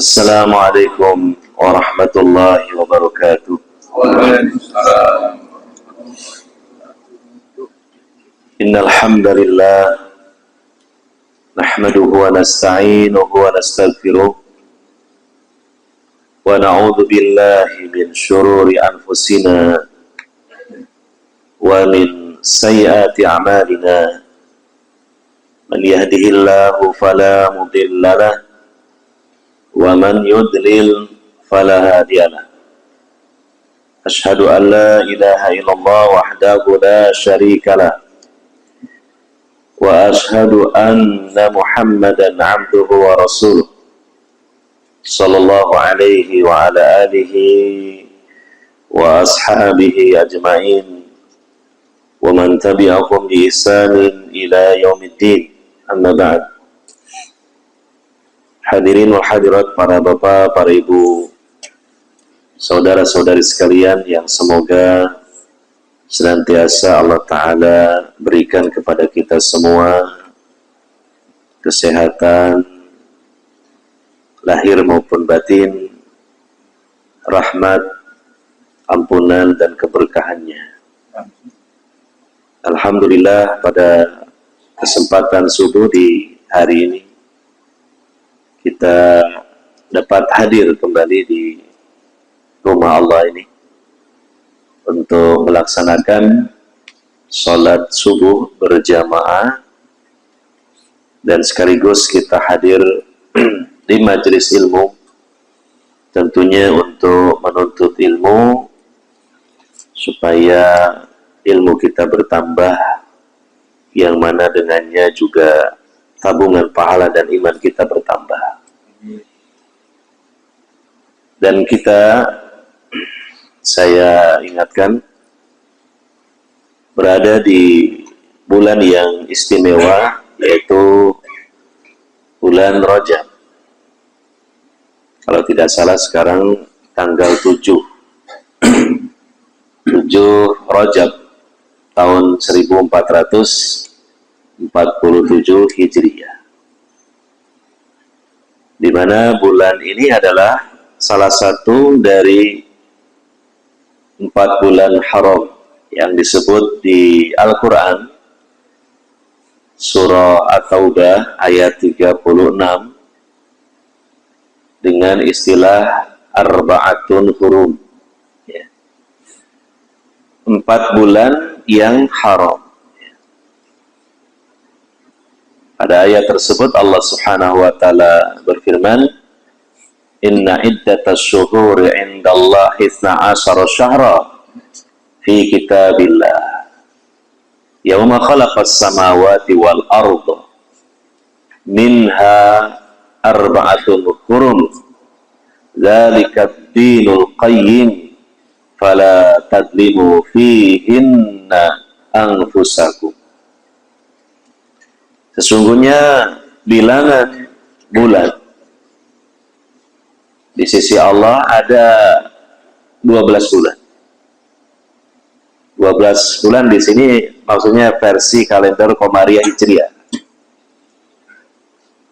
Assalamualaikum warahmatullahi wabarakatuh. Innal hamdalillah nahmaduhu wa nasta'inuhu wa nastaghfiruh wa na'udzu billahi min shururi anfusina wa min sayyiati a'malina. Man yahdihillahu fala mudilla lahu wa man yudlil fala hadiya lahu. Asyhadu an la ilaha illallah wahdahu la syarika lahu wa asyhadu anna Muhammadan abduhu wa rasuluh sallallahu alaihi wa ala alihi wa ashabihi ajma'in wa man tabi'ahum bi ihsanin ila yaumiddin. Amma ba'd. Hadirin wal hadirat, para bapak, para ibu, saudara-saudari sekalian yang semoga senantiasa Allah Ta'ala berikan kepada kita semua kesehatan lahir maupun batin, rahmat, ampunan dan keberkahannya. Alhamdulillah, pada kesempatan subuh di hari ini kita dapat hadir kembali di rumah Allah ini untuk melaksanakan sholat subuh berjamaah, dan sekaligus kita hadir di majelis ilmu, tentunya untuk menuntut ilmu supaya ilmu kita bertambah, yang mana dengannya juga tabungan pahala dan iman kita bertambah. Dan saya ingatkan, berada di bulan yang istimewa, yaitu bulan Rajab. Kalau tidak salah sekarang tanggal 7 Rajab tahun 1447 Hijriah, di mana bulan ini adalah salah satu dari 4 bulan haram yang disebut di Al-Quran surah At-Taubah ayat 36 dengan istilah arba'atun hurum, 4 bulan yang haram. Pada ayat tersebut Allah Subhanahu wa taala berfirman, "Inna iddatas syuhuri 'indallahi 12 syahra fi kitabillah yauma khalaqas samawati wal arda minha arba'atun hurum dzalika ad-dinul qayyim fala tadlimu fihinna anfusakum." Sesungguhnya bilangan bulan di sisi Allah ada 12 bulan. 12 bulan di sini maksudnya versi kalender Komariah Hijriah,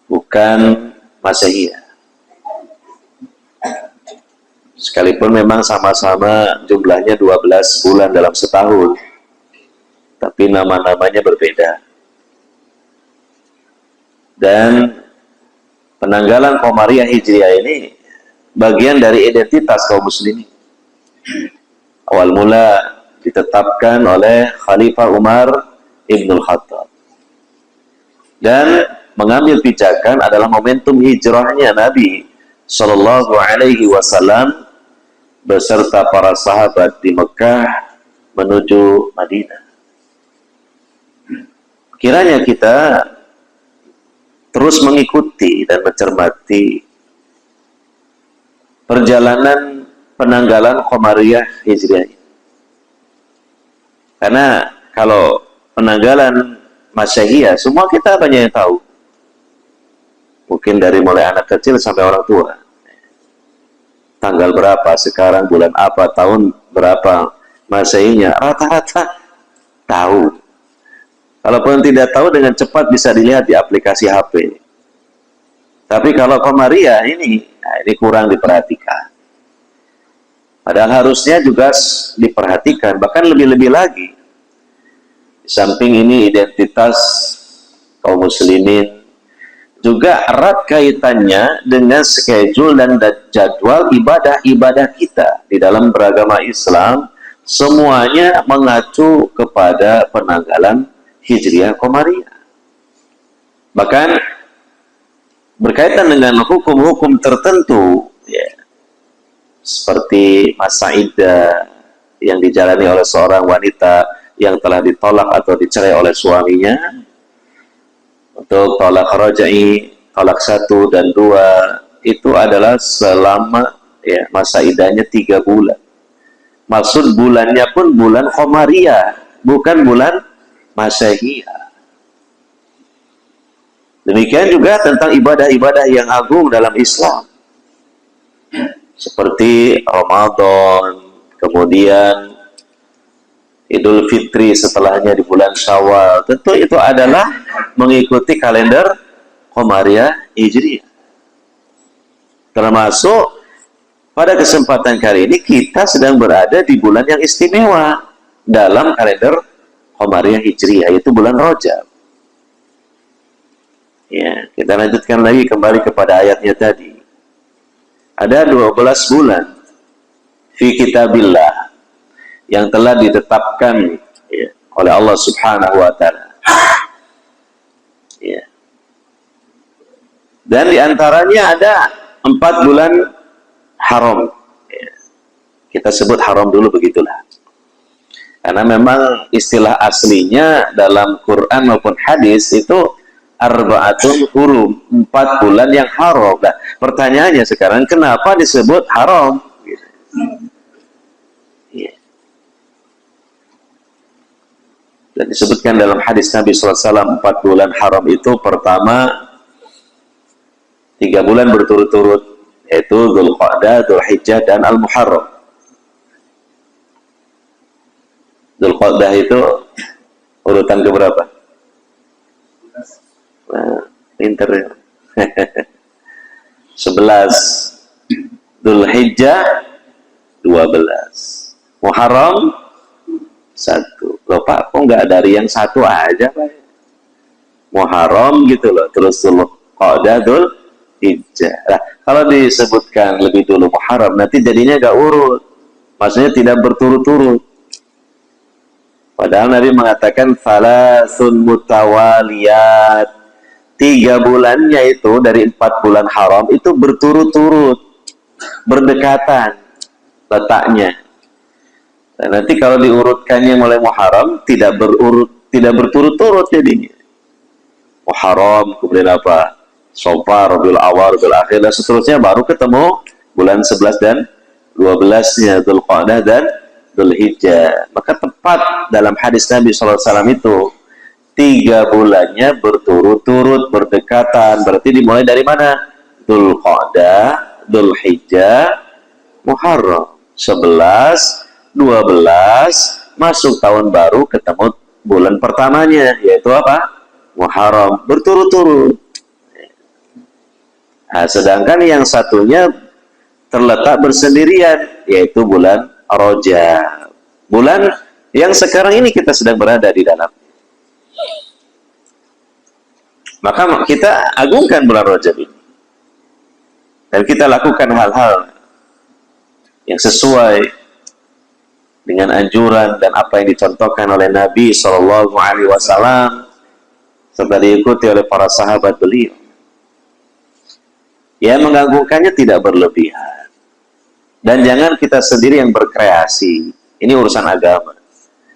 bukan Masehiyah. Sekalipun memang sama-sama jumlahnya 12 bulan dalam setahun, tapi nama-namanya berbeda. Dan penanggalan Komariah Hijriah ini bagian dari identitas kaum muslimin. Awal mula ditetapkan oleh Khalifah Umar Ibnul Khattab, dan mengambil pijakan adalah momentum hijrahnya Nabi Shallallahu Alaihi Wasallam beserta para sahabat di Mekah menuju Madinah. Kiranya kita terus mengikuti dan mencermati perjalanan penanggalan Komariah Hijriah. Karena kalau penanggalan Masehiyah semua kita banyak yang tahu. Mungkin dari mulai anak kecil sampai orang tua. Tanggal berapa sekarang, bulan apa, tahun berapa Masehiyahnya, rata-rata tahu. Kalaupun tidak tahu, dengan cepat bisa dilihat di aplikasi HP. Tapi kalau Komariah ini Nah, ini kurang diperhatikan. Padahal harusnya juga diperhatikan, bahkan lebih-lebih lagi. Di samping ini identitas kaum muslimin, juga erat kaitannya dengan schedule dan jadwal ibadah-ibadah kita di dalam beragama Islam. Semuanya mengacu kepada penanggalan Hijriah Qamariyah. Bahkan berkaitan dengan hukum-hukum tertentu, ya, seperti masa iddah yang dijalani oleh seorang wanita yang telah ditolak atau dicerai oleh suaminya. Untuk tolak raj'i, tolak 1 dan 2 itu adalah selama, ya, masa iddahnya 3 bulan. Maksud bulannya pun bulan Qamariyah, bukan bulan Masehiah. Demikian juga tentang ibadah-ibadah yang agung dalam Islam, seperti Ramadan, kemudian Idul Fitri setelahnya di bulan Syawal. Tentu itu adalah mengikuti kalender Qamariyah Hijriah. Termasuk pada kesempatan kali ini kita sedang berada di bulan yang istimewa dalam kalender Qamariyah Hijriah, yaitu bulan Rajab. Ya, kita lanjutkan lagi kembali kepada ayatnya tadi. Ada 12 bulan fi kitabillah yang telah ditetapkan, ya, oleh Allah Subhanahu wa Ta'ala. Ya. Dan diantaranya ada 4 bulan haram. Ya. Kita sebut haram dulu, begitulah. Karena memang istilah aslinya dalam Quran maupun hadis itu arba'atun hurum, 4 bulan yang haram. Nah, pertanyaannya sekarang, kenapa disebut haram? Gitu. Ya. Dan disebutkan dalam hadis Nabi SAW, 4 bulan haram itu pertama 3 bulan berturut-turut, yaitu Dzulqa'dah, Dzulhijjah, dan Al-Muharram. Dzulqa'dah itu urutan keberapa? Nah, pinter ya. 11. Dzulhijjah 12. Muharram 1. Loh Pak, kok nggak dari yang 1 aja Pak? Muharram gitu loh, terus Dzulqa'dah, Dzulhijjah. Nah, kalau disebutkan lebih dulu Muharram, nanti jadinya gak urut. Maksudnya tidak berturut-turut. Padahal Nabi mengatakan Thalathun mutawaliyat. 3 bulannya itu dari 4 bulan haram itu berturut-turut, berdekatan letaknya. Dan nanti kalau diurutkannya mulai Muharram tidak berturut-turut jadinya. Muharram, kemudian apa? Safar, Rabiul Awwal, Rabiul Akhir, dan seterusnya, baru ketemu bulan 11 dan 12-nya Dzulqa'dah dan Dzulhijjah. Maka tepat dalam hadis Nabi SAW itu 3 bulannya berturut-turut, berdekatan. Berarti dimulai dari mana? Dzulqa'dah, Dzulhijjah, Muharram. 11, 12, masuk tahun baru, ketemu bulan pertamanya, yaitu apa? Muharram, berturut-turut. Nah, sedangkan yang satunya terletak bersendirian, yaitu bulan Rajab. Bulan yang sekarang ini kita sedang berada di dalam. Maka kita agungkan bulan Rajab ini. Dan kita lakukan hal-hal yang sesuai dengan anjuran dan apa yang dicontohkan oleh Nabi SAW, serta diikuti oleh para sahabat beliau. Ya, mengagungkannya tidak berlebihan. Dan jangan kita sendiri yang berkreasi. Ini urusan agama.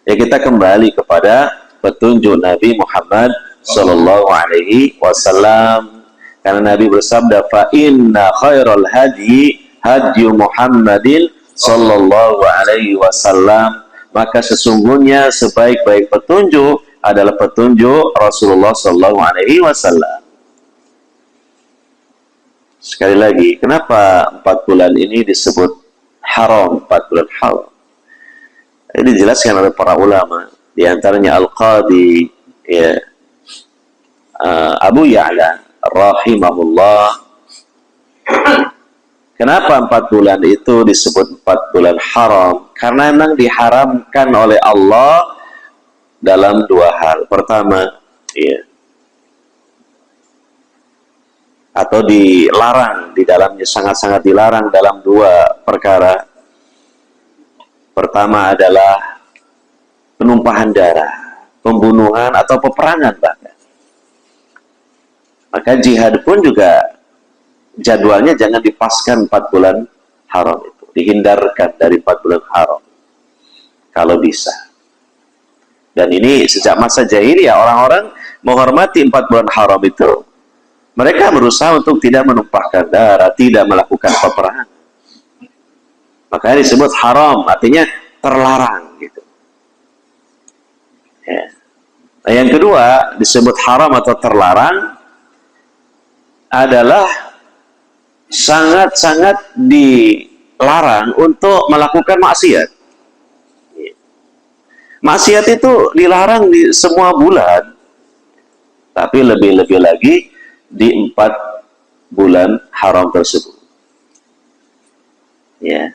Ya, kita kembali kepada petunjuk Nabi Muhammad SAW. Karena Nabi bersabda, fa inna khairal hadi hadyu Muhammadin sallallahu alaihi wasallam. Maka sesungguhnya sebaik-baik petunjuk adalah petunjuk Rasulullah sallallahu alaihi wasallam. Sekali lagi, kenapa 4 bulan ini disebut haram, 4 bulan haram? Ini dijelaskan oleh para ulama, di antaranya Al-Qadi, ya, Abu Ya'la rahimahullah, Kenapa 4 bulan itu disebut 4 bulan haram? Karena memang diharamkan oleh Allah dalam 2 hal. Pertama, ya, atau dilarang di dalamnya, sangat-sangat dilarang dalam 2 perkara. Pertama adalah penumpahan darah, pembunuhan atau peperangan bahkan. Maka jihad pun juga jadwalnya jangan dipaskan 4 bulan haram itu. Dihindarkan dari 4 bulan haram. Kalau bisa. Dan ini sejak masa jahiliyah orang-orang menghormati 4 bulan haram itu. Mereka berusaha untuk tidak menumpahkan darah, tidak melakukan peperangan. Makanya disebut haram, artinya terlarang gitu. Ya. Nah, yang kedua disebut haram atau terlarang adalah sangat-sangat dilarang untuk melakukan maksiat. Maksiat itu dilarang di semua bulan, tapi lebih-lebih lagi di 4 bulan haram tersebut. Ya.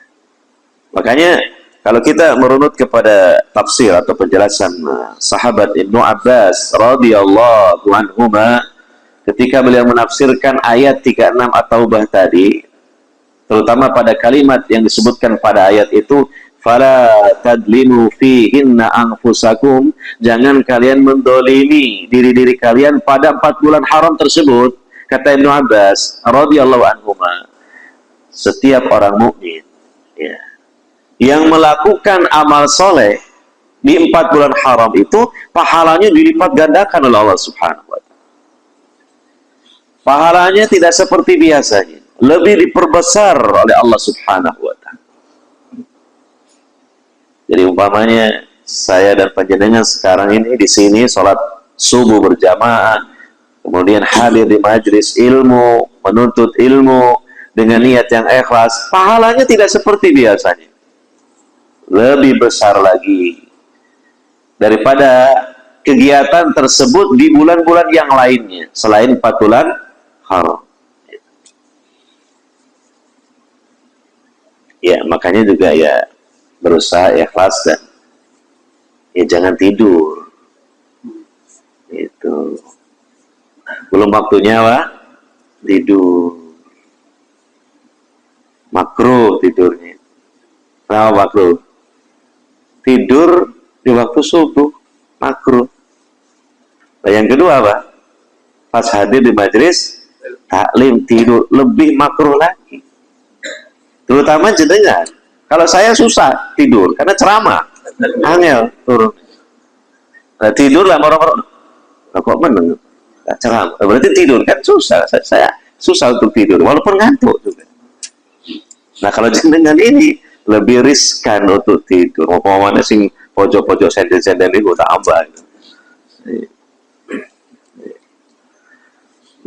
Makanya kalau kita merunut kepada tafsir atau penjelasan sahabat Ibnu Abbas radhiyallahu anhuma ketika beliau menafsirkan ayat 36 At-Taubah tadi, terutama pada kalimat yang disebutkan pada ayat itu, fala tadlimu fihinna anfusakum, jangan kalian mendolimi diri-diri kalian pada 4 bulan haram tersebut. Kata Ibnu Abbas radhiyallahu anhuma, setiap orang mukmin ya, yang melakukan amal soleh di 4 bulan haram itu pahalanya dilipat gandakan oleh Allah Subhanahu wa ta'ala. Pahalanya tidak seperti biasanya, lebih diperbesar oleh Allah Subhanahu wa ta'ala. Jadi umpamanya saya dan panjenengan sekarang ini di sini sholat subuh berjamaah, kemudian hadir di majelis ilmu, menuntut ilmu dengan niat yang ikhlas, pahalanya tidak seperti biasanya, lebih besar lagi daripada kegiatan tersebut di bulan-bulan yang lainnya selain 4 bulan haram. Ya, makanya juga ya berusaha ikhlas dan ya jangan tidur. Itu belum waktunya tidur. Makruh tidurnya. Kenapa makruh? Tidur di waktu subuh makruh. Nah, yang kedua apa? Pas hadir di majelis taklim tidur lebih makruh lagi. Terutama jenengan. Kalau saya susah tidur karena ceramah, angel turun. Nah, tidur lah orang-orang. Nah, kok meneng? Nah, ceramah. Berarti tidur kan susah. Saya susah untuk tidur, walaupun ngantuk juga. Nah, kalau jenengan ini lebih riskan untuk tidur. Mau mana sing pojok-pojok senden-senden itu tambah.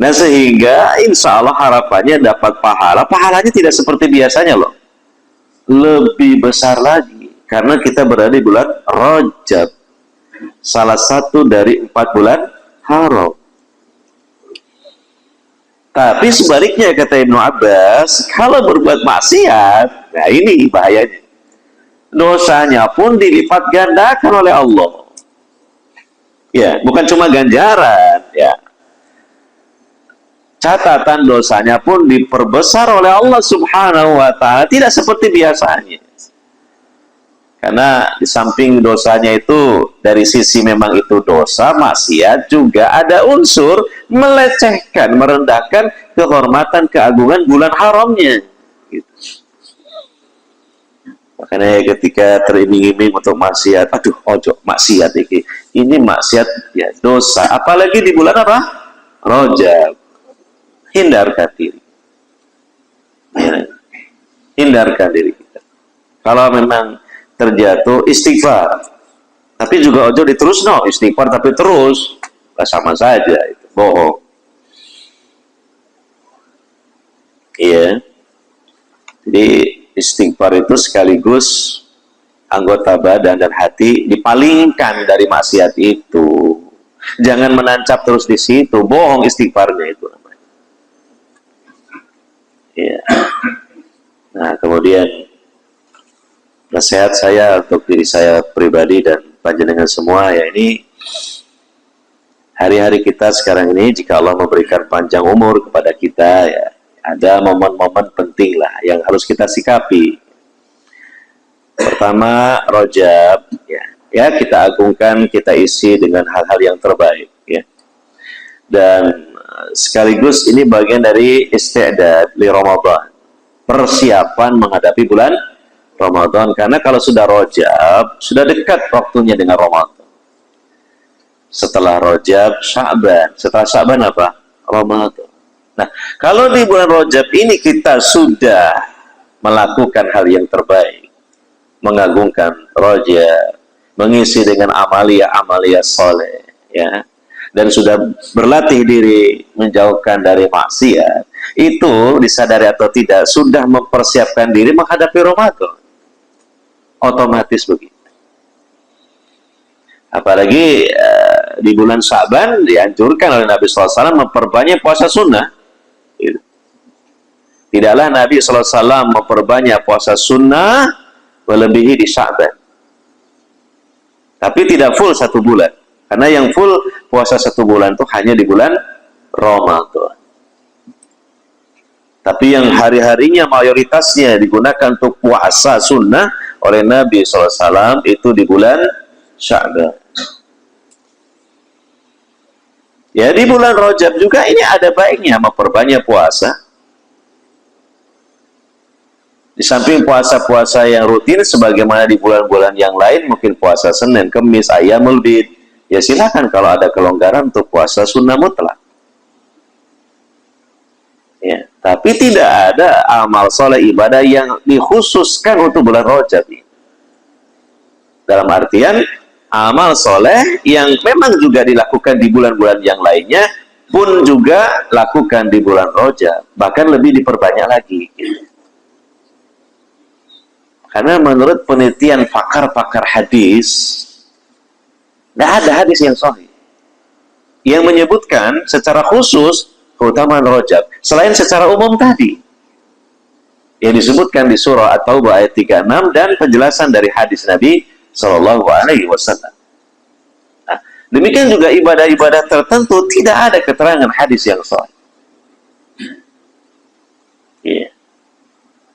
Nah, sehingga insya Allah harapannya dapat pahala. Pahalanya tidak seperti biasanya loh. Lebih besar lagi karena kita berada di bulan Rajab, salah satu dari 4 bulan haram. Tapi sebaliknya kata Ibnu Abbas, kalau berbuat maksiat, nah ini bahayanya, dosanya pun dilipat gandakan oleh Allah. Ya, bukan cuma ganjaran, ya, catatan dosanya pun diperbesar oleh Allah Subhanahu wa ta'ala, tidak seperti biasanya. Karena di samping dosanya itu dari sisi memang itu dosa maksiat, juga ada unsur melecehkan, merendahkan kehormatan, keagungan bulan haramnya gitu. Makanya ketika teriming-iming untuk maksiat, aduh ojo maksiat ini maksiat ya, dosa, apalagi di bulan apa? Rajab. Hindarkan diri, ya, hindarkan diri kita. Kalau memang terjatuh, istighfar, tapi juga ojo diterus no istighfar tapi terus, nah, sama saja itu bohong. Iya, jadi istighfar itu sekaligus anggota badan dan hati dipalingkan dari maksiat itu. Jangan menancap terus di situ, bohong istighfarnya itu. Ya. Nah, kemudian nasihat saya untuk diri saya pribadi dan panjenengan semua, ya ini hari-hari kita sekarang ini, jika Allah memberikan panjang umur kepada kita, ya ada momen-momen penting lah yang harus kita sikapi. Pertama, Rajab, ya kita agungkan, kita isi dengan hal-hal yang terbaik, ya. Dan sekaligus ini bagian dari isti'dad li Ramadan, persiapan menghadapi bulan Ramadan, karena kalau sudah Rajab, sudah dekat waktunya dengan Ramadan. Setelah Rajab, Sya'ban. Setelah Sya'ban apa? Ramadan. Nah, kalau di bulan Rajab ini kita sudah melakukan hal yang terbaik, mengagungkan Rajab, mengisi dengan amalia-amalia soleh, ya, dan sudah berlatih diri menjauhkan dari maksiat, itu disadari atau tidak sudah mempersiapkan diri menghadapi Ramadan. Otomatis begitu. Apalagi di bulan Sya'ban dianjurkan oleh Nabi SAW memperbanyak puasa sunnah. Tidaklah Nabi SAW memperbanyak puasa sunnah melebihi di Sya'ban. Tapi tidak full 1 bulan. Karena yang full puasa 1 bulan itu hanya di bulan Ramadan. Tapi yang hari-harinya mayoritasnya digunakan untuk puasa sunnah oleh Nabi SAW itu di bulan Sya'ban. Ya, di bulan Rajab juga ini ada baiknya memperbanyak puasa. Di samping puasa-puasa yang rutin sebagaimana di bulan-bulan yang lain, mungkin puasa Senin, Kamis, Ayyamul Bid, ya silakan kalau ada kelonggaran untuk puasa sunnah mutlak. Ya, tapi tidak ada amal soleh ibadah yang dikhususkan untuk bulan Rajab ini. Dalam artian amal soleh yang memang juga dilakukan di bulan-bulan yang lainnya pun juga lakukan di bulan Rajab, bahkan lebih diperbanyak lagi. Karena menurut penelitian pakar-pakar hadis, tidak ada hadis yang sahih yang menyebutkan secara khusus keutamaan Rajab selain secara umum tadi yang disebutkan di surah At-Taubah ayat 36 dan penjelasan dari hadis Nabi Shallallahu Alaihi Wasallam. Nah, demikian juga ibadah-ibadah tertentu tidak ada keterangan hadis yang sahih. Yeah.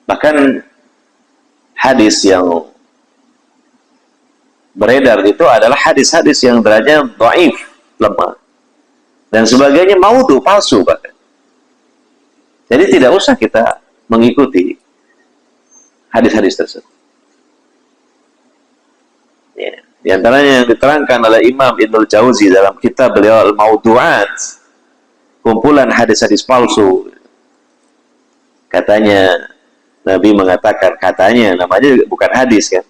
Bahkan hadis yang beredar itu adalah hadis-hadis yang derajatnya dhaif, lemah, dan sebagainya, maudhu, palsu bahkan. Jadi tidak usah kita mengikuti hadis-hadis tersebut. Ya. Di antaranya yang diterangkan oleh Imam Ibnul Jauzi dalam kitab beliau Al-Mawdu'at, kumpulan hadis-hadis palsu. Katanya Nabi mengatakan, katanya, namanya bukan hadis kan,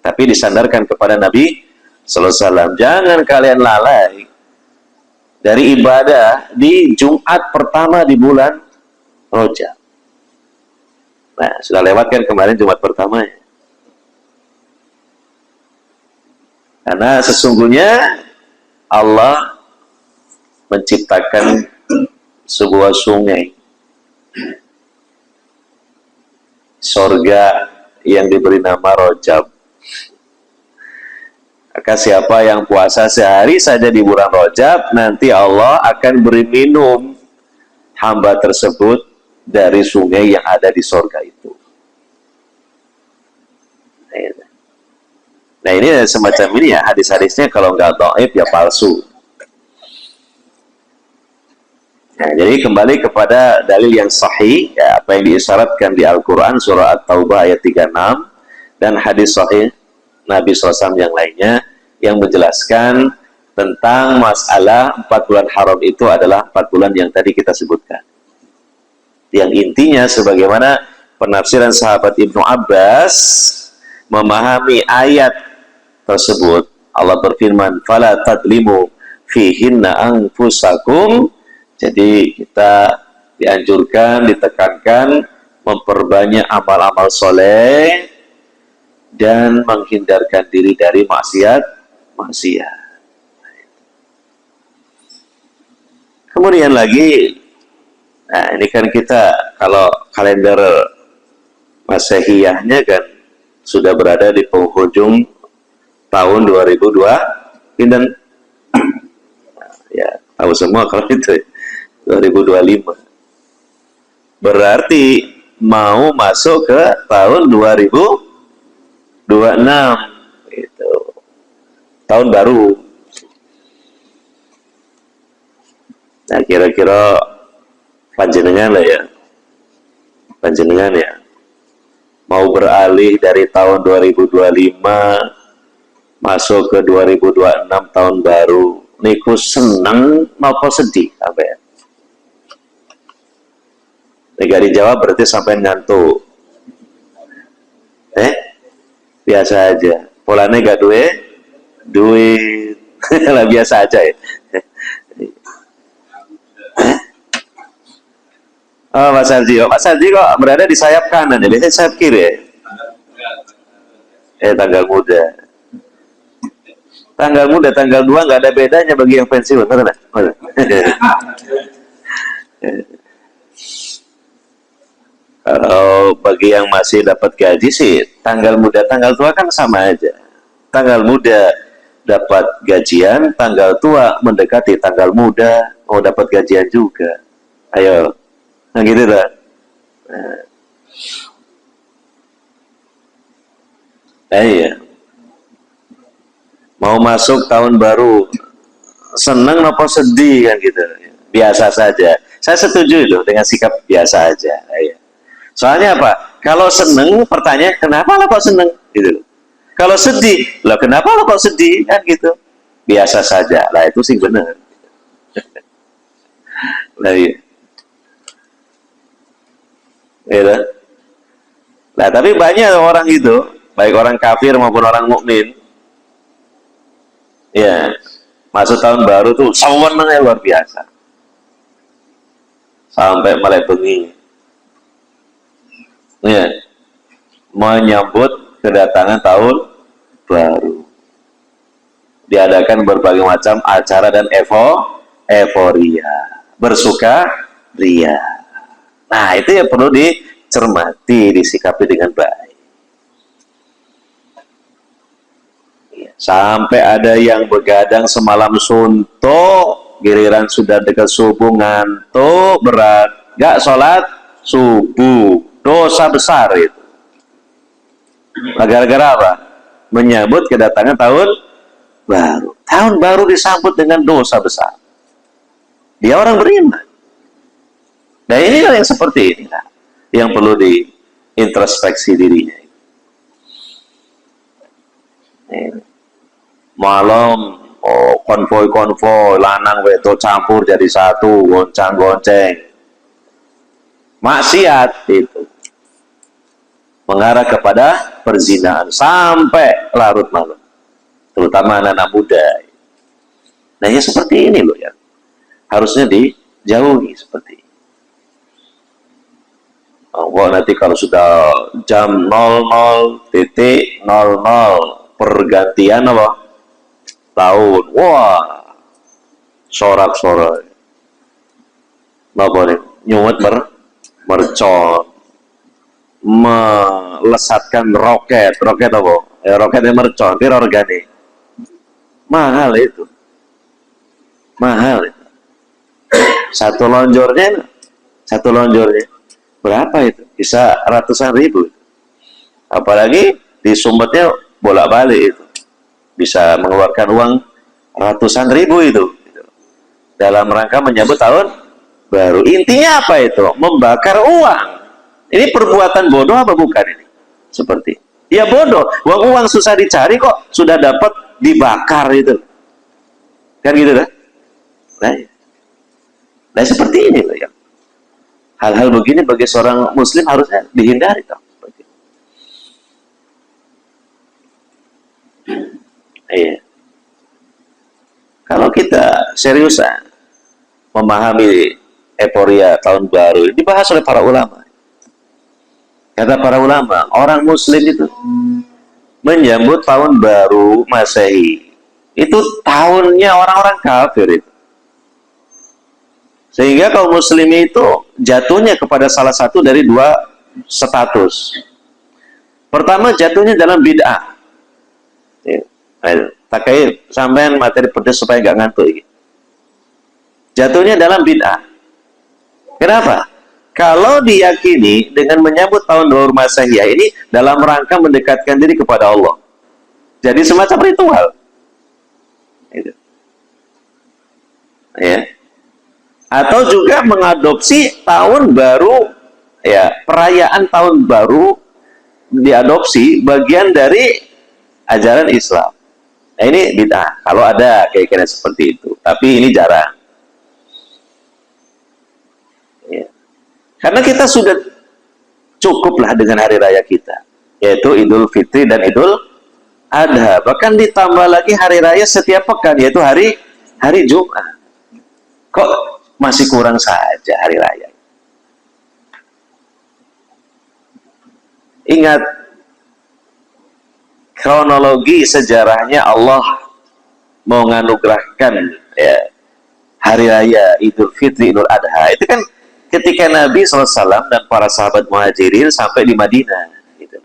tapi disandarkan kepada Nabi Sallallahu Alaihi Wasallam, jangan kalian lalai dari ibadah di Jumat pertama di bulan Rajab. Nah, sudah lewat kan kemarin Jumat pertamanya. Karena sesungguhnya Allah menciptakan sebuah sungai, sorga yang diberi nama Rajab. Maka siapa yang puasa sehari saja di bulan Rajab, nanti Allah akan beri minum hamba tersebut dari sungai yang ada di sorga itu. Nah, ini semacam ini ya, hadis-hadisnya kalau nggak dhaif ya palsu. Nah, jadi kembali kepada dalil yang sahih, ya, apa yang diisyaratkan di Al-Quran surah At-Taubah ayat 36 dan hadis sahih Nabi SAW yang lainnya yang menjelaskan tentang masalah 4 bulan haram itu adalah 4 bulan yang tadi kita sebutkan. Yang intinya sebagaimana penafsiran sahabat Ibnu Abbas memahami ayat tersebut, Allah berfirman, "Fala tadlimu fihinna anfusakum." Jadi kita dianjurkan, ditekankan memperbanyak amal-amal soleh dan menghindarkan diri dari maksiat. Kemudian lagi, nah ini kan kita kalau kalender Masehiyahnya kan sudah berada di penghujung tahun 2002 dan ya tahu semua kalau itu 2025 berarti mau masuk ke tahun 2026 itu tahun baru. Nah kira-kira panjenengan lah ya, panjenengan ya mau beralih dari tahun 2025 masuk ke 2026 tahun baru niku seneng maupun sedih apa ya? Jika dijawab berarti sampai ngantuk. Biasa aja. Polanya gak duit lah biasa aja ya. Oh Mas Arji, Mas Arji kok berada di sayap kanan ya? Biasanya sayap kiri ya? Tanggal muda. Tanggal muda, tanggal 2 nggak ada bedanya bagi yang pensiun, betul? Kalau bagi yang masih dapat gaji sih, tanggal muda, tanggal tua kan sama aja. Tanggal muda dapat gajian, tanggal tua mendekati tanggal muda, mau dapat gajian juga. Ayo, nah gitu dah. Iya. Mau masuk tahun baru, seneng apa sedih kan gitu. Biasa saja. Saya setuju loh dengan sikap biasa aja. Iya. Soalnya apa? Kalau seneng, pertanyaan kenapa lo kok seneng? Gitu. Kalau sedih, lah kenapa lo kok sedih? Kan gitu. Biasa saja. Lah itu sih benar. Nah, iya. Gitu. Nah, tapi banyak orang itu, baik orang kafir maupun orang mukmin, ya, masuk tahun baru tuh sewenangnya luar biasa. Sampai melek bengi. Ya, menyambut kedatangan tahun baru. Diadakan berbagai macam acara dan euforia, bersuka ria. Nah, itu yang perlu dicermati, disikapi dengan baik. Ya, sampai ada yang begadang semalam suntuk, giliran sudah dekat subuh ngantuk berat, gak sholat subuh, dosa besar itu. Gara-gara apa? Menyambut kedatangan tahun baru. Tahun baru disambut dengan dosa besar. Dia orang beriman. Nah inilah yang seperti ini lah, yang perlu diintrospeksi dirinya. Malam konvoi lanang wedo campur jadi satu, goncang-gonceng, maksiat itu mengarah kepada perzinahan sampai larut malam, terutama anak-anak muda. Nah ya seperti ini loh ya, harusnya dijauhi seperti ini. Nanti kalau sudah jam 00.00 pergantian apa tahun, wah sorak-sorak nih nyuwet mercon, melesatkan roket apa ya, roketnya mercon itu organik, mahal itu satu lonjornya berapa itu, bisa ratusan ribu, apalagi di Sumetnya bolak-balik itu bisa mengeluarkan uang ratusan ribu itu dalam rangka menyambut tahun baru. Intinya apa itu? Membakar uang. Ini perbuatan bodoh apa bukan ini? Seperti ya bodoh, uang susah dicari kok sudah dapat dibakar itu kan gitu kan. Nah seperti ini loh ya, hal-hal begini bagi seorang muslim harusnya dihindari toh. Iya. Kalau kita seriusan memahami euforia tahun baru, dibahas oleh para ulama. Kata para ulama, orang muslim itu menyambut tahun baru Masehi itu tahunnya orang-orang kafir itu. Sehingga kaum muslim itu jatuhnya kepada salah satu dari dua status. Pertama, jatuhnya dalam bid'ah. Ya. Pakai sampean materi pedas supaya nggak ngantuk. Jatuhnya dalam bid'ah. Kenapa? Kalau diyakini dengan menyambut tahun baru Masehiyah ini dalam rangka mendekatkan diri kepada Allah. Jadi semacam ritual. Gitu. Ya. Atau juga mengadopsi tahun baru, ya, perayaan tahun baru diadopsi bagian dari ajaran Islam. Nah, ini bid'ah. Kalau ada kayak seperti itu, tapi ini jarang. Ya. Karena kita sudah cukuplah dengan hari raya kita, yaitu Idul Fitri dan Idul Adha. Bahkan ditambah lagi hari raya setiap pekan, yaitu hari Jumat. Kok masih kurang saja hari raya? Ingat, kronologi sejarahnya Allah mau menganugerahkan, ya, hari raya Idul Fitri, Idul Adha. Itu kan ketika Nabi SAW dan para sahabat Muhajirin sampai di Madinah. Gitu.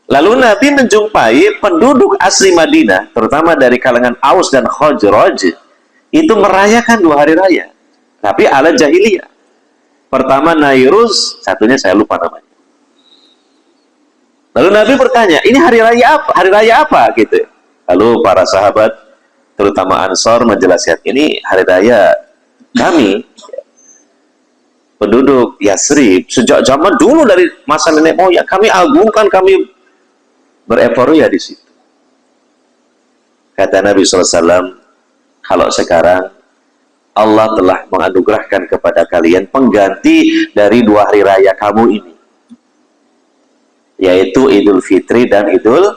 Lalu Nabi menjumpai penduduk asli Madinah, terutama dari kalangan Aus dan Khazraj, itu merayakan 2 hari raya, tapi ala jahiliyah. Pertama Nairuz, satunya saya lupa namanya. Lalu Nabi bertanya, ini hari raya apa? Hari raya apa? Gitu. Lalu para sahabat, terutama Ansor, menjelaskan, ini hari raya kami, penduduk Yasrib, sejak zaman dulu dari masa nenek moyang, kami agungkan, kami bereforia di situ. Kata Nabi SAW, kalau sekarang Allah telah menganugerahkan kepada kalian pengganti dari 2 hari raya kamu ini, yaitu Idul Fitri dan Idul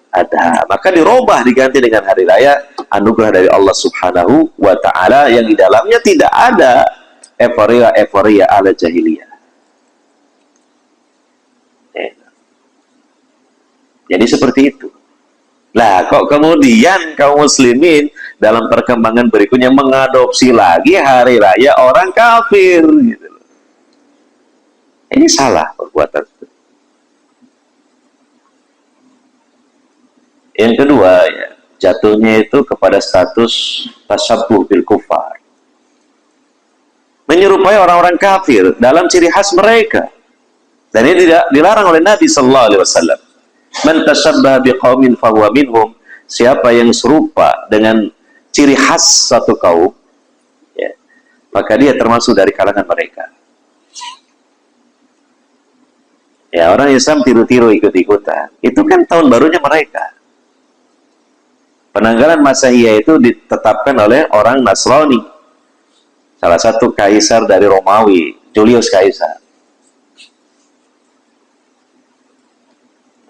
Adha. Maka dirubah, diganti dengan hari raya anugerah dari Allah Subhanahu wa Ta'ala yang di dalamnya tidak ada euforia ala jahiliyah. Jadi seperti itu. Lah, kok kemudian kaum muslimin dalam perkembangan berikutnya mengadopsi lagi hari raya orang kafir, gitu. Ini salah perbuatan. Yang kedua, ya, jatuhnya itu kepada status tasabbuh bil kufar, menyerupai orang-orang kafir dalam ciri khas mereka, dan ini tidak dilarang oleh Nabi Sallallahu Alaihi Wasallam. Man tasabbaha biqaumin fahuwa minhum, siapa yang serupa dengan ciri khas satu kaum, ya, maka dia termasuk dari kalangan mereka. Ya, orang Islam tiru-tiru, ikut-ikutan, itu kan tahun barunya mereka. Penanggalan Masehiyah itu ditetapkan oleh orang Nasrani, salah satu kaisar dari Romawi, Julius Kaisar.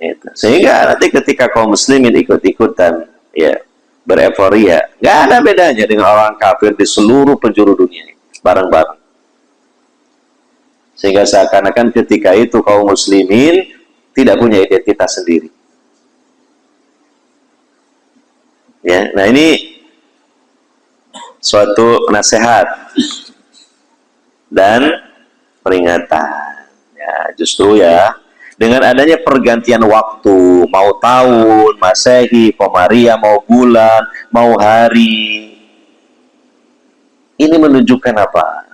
Itu. Sehingga nanti ketika kaum muslimin ikut-ikutan, ya, bereforia, nggak ada bedanya dengan orang kafir di seluruh penjuru dunia, bareng-bareng. Sehingga seakan-akan ketika itu kaum muslimin tidak punya identitas sendiri. Ya, nah ini suatu nasihat dan peringatan. Ya, justru ya, dengan adanya pergantian waktu, mau tahun, Masehi, Komariah, mau bulan, mau hari, ini menunjukkan apa?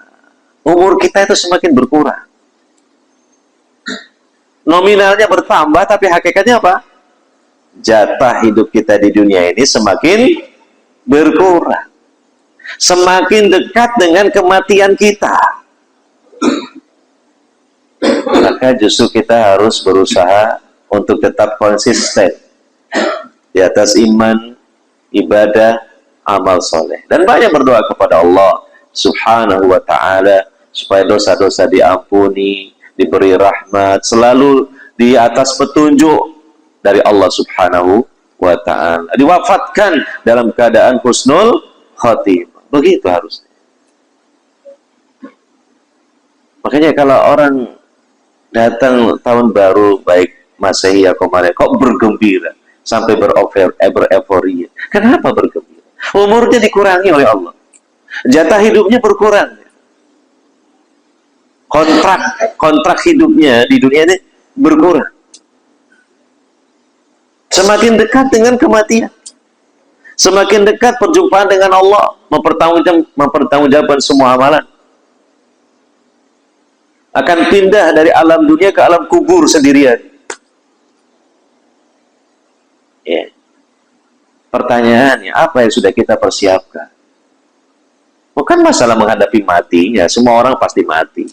Umur kita itu semakin berkurang. Nominalnya bertambah, tapi hakikatnya apa? Jatah hidup kita di dunia ini semakin berkurang, semakin dekat dengan kematian kita. Maka justru kita harus berusaha untuk tetap konsisten di atas iman, ibadah, amal soleh, dan banyak berdoa kepada Allah Subhanahu wa Ta'ala supaya dosa-dosa diampuni, diberi rahmat, selalu di atas petunjuk dari Allah Subhanahu wa Ta'ala, diwafatkan dalam keadaan husnul khotimah. Begitu harusnya. Makanya kalau orang datang tahun baru, baik Masehi atau Komariah, kok bergembira sampai bereforia. Kenapa bergembira? Umurnya dikurangi oleh Allah, jatah hidupnya berkurang, kontrak hidupnya di dunia ini berkurang. semakin dekat dengan kematian, semakin dekat perjumpaan dengan Allah, mempertanggungjawabkan semua amalan. Akan pindah dari alam dunia ke alam kubur sendirian. Ya. Pertanyaannya, apa yang sudah kita persiapkan? Bukan masalah menghadapi mati, ya semua orang pasti mati.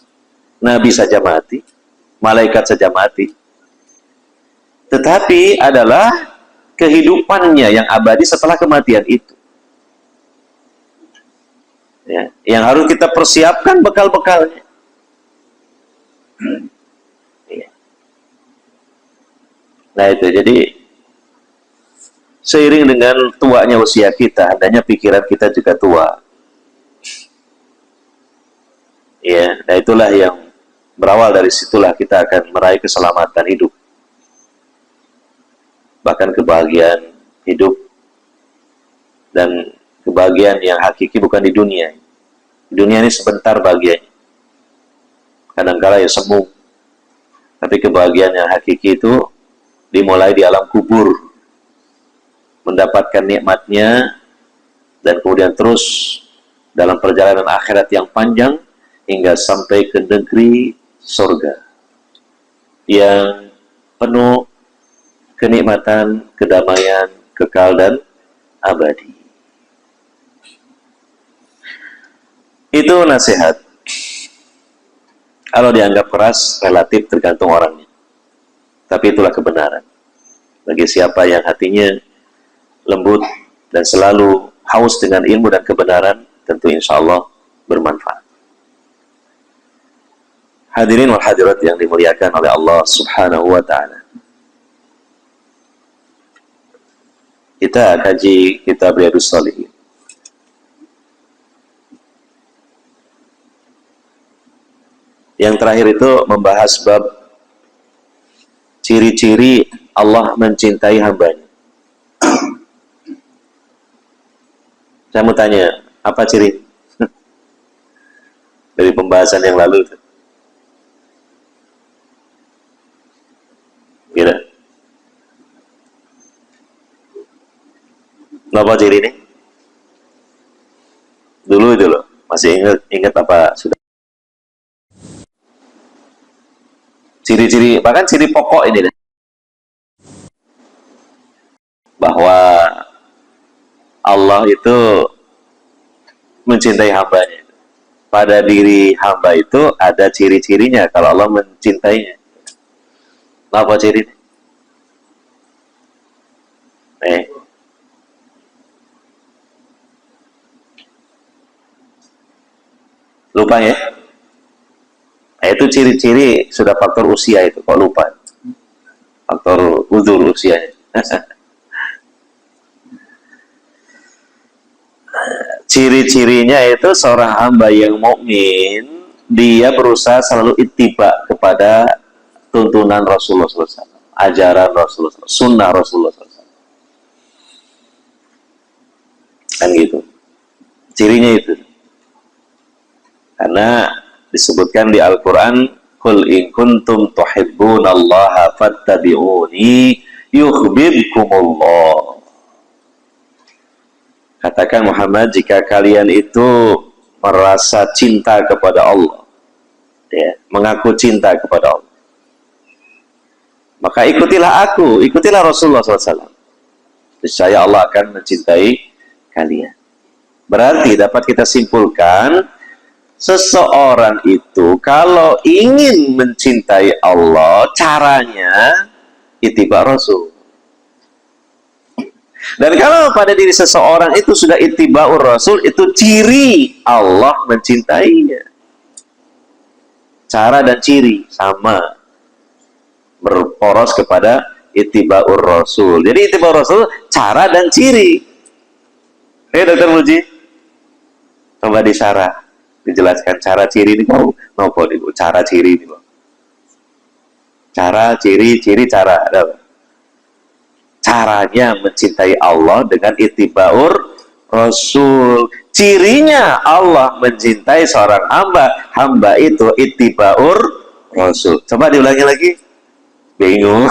Nabi saja mati, malaikat saja mati. Tetapi adalah kehidupannya yang abadi setelah kematian itu. Ya, yang harus kita persiapkan bekal-bekalnya. Ya. Nah itu, jadi seiring dengan tuanya usia kita, hendaknya pikiran kita juga tua. Ya, nah itulah yang berawal dari situlah kita akan meraih keselamatan hidup. Bahkan kebahagiaan hidup dan kebahagiaan yang hakiki bukan di dunia. Di dunia ini sebentar bahagianya. Kadang-kala ya semu. Tapi kebahagiaan yang hakiki itu dimulai di alam kubur. Mendapatkan nikmatnya dan kemudian terus dalam perjalanan akhirat yang panjang hingga sampai ke negeri surga yang penuh kenikmatan, kedamaian, kekal dan abadi. Itu nasihat. Kalau dianggap keras, relatif tergantung orangnya. Tapi itulah kebenaran. Bagi siapa yang hatinya lembut dan selalu haus dengan ilmu dan kebenaran, tentu insya Allah bermanfaat. Hadirin wal hadirat yang dimuliakan oleh Allah Subhanahu wa Ta'ala. Kita kaji kitab Riyadhus Shalihin. Yang terakhir itu membahas bab ciri-ciri Allah mencintai hambanya. Saya mau tanya, apa ciri? Dari pembahasan yang lalu. Kira. Apa ciri ini? Dulu itu loh, masih ingat apa sudah? Ciri-ciri, bahkan ciri pokok ini deh. Bahwa Allah itu mencintai hambanya. Pada diri hamba itu ada ciri-cirinya kalau Allah mencintainya. Apa ciri ini? Lupa ya? Nah, itu ciri-ciri sudah faktor usia itu, kok lupa? Faktor uzur usianya. Ciri-cirinya itu seorang hamba yang mukmin, dia berusaha selalu ittiba kepada tuntunan Rasulullah SAW, ajaran Rasulullah SAW, sunnah Rasulullah SAW. Kan gitu. Cirinya itu. Karena disebutkan di Al-Quran, Qul in kuntum tuhibbunallaha fattabi'uni yuhbibkumullah. Katakan Muhammad, jika kalian itu merasa cinta kepada Allah, ya, mengaku cinta kepada Allah, maka ikutilah aku, ikutilah Rasulullah SAW. Niscaya Allah akan mencintai kalian. Berarti dapat kita simpulkan, seseorang itu kalau ingin mencintai Allah, caranya ittiba Rasul. Dan kalau pada diri seseorang itu sudah ittiba'ur Rasul, itu ciri Allah mencintainya. Cara dan ciri sama, berporos kepada ittiba'ur Rasul. Jadi ittiba'ur Rasul cara dan ciri. Dr. Muji, coba disarah, dijelaskan cara ciri ini kau nopo nih, cara ciri ini, cara ciri cara ada. Caranya mencintai Allah dengan ittiba'ur Rasul. Cirinya Allah mencintai seorang hamba, hamba itu ittiba'ur Rasul. Coba diulangi lagi. Bingung.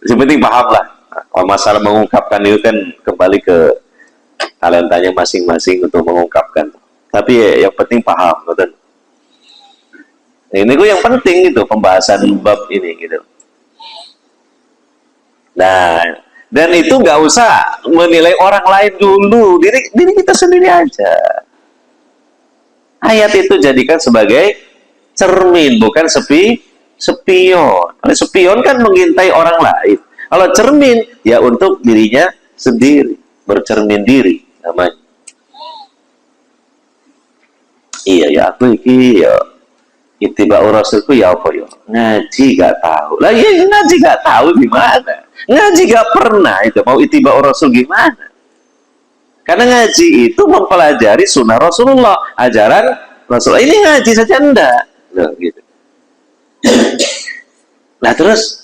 Yang penting paham lah. Kalau masalah mengungkapkan itu kan kembali ke talentanya masing-masing untuk mengungkapkan. Tapi ya, yang penting paham, betul. Ini gue yang penting itu pembahasan bab ini gitu. Nah, dan itu nggak usah menilai orang lain dulu, diri kita sendiri aja. Ayat itu jadikan sebagai cermin, bukan spion. Kalau spion kan mengintai orang lain. Kalau cermin ya untuk dirinya sendiri, bercermin diri namanya. Iya ya aku iki ya itiba'ur rasulku ya apa ya? Ngaji gak tahu. Lah iya ngaji gak tahu gimana? Ngaji gak pernah itu mau itiba'ur rasul gimana? Karena ngaji itu mempelajari sunnah Rasulullah, ajaran Rasulullah. Ini ngaji saja enggak. Loh, gitu. Nah terus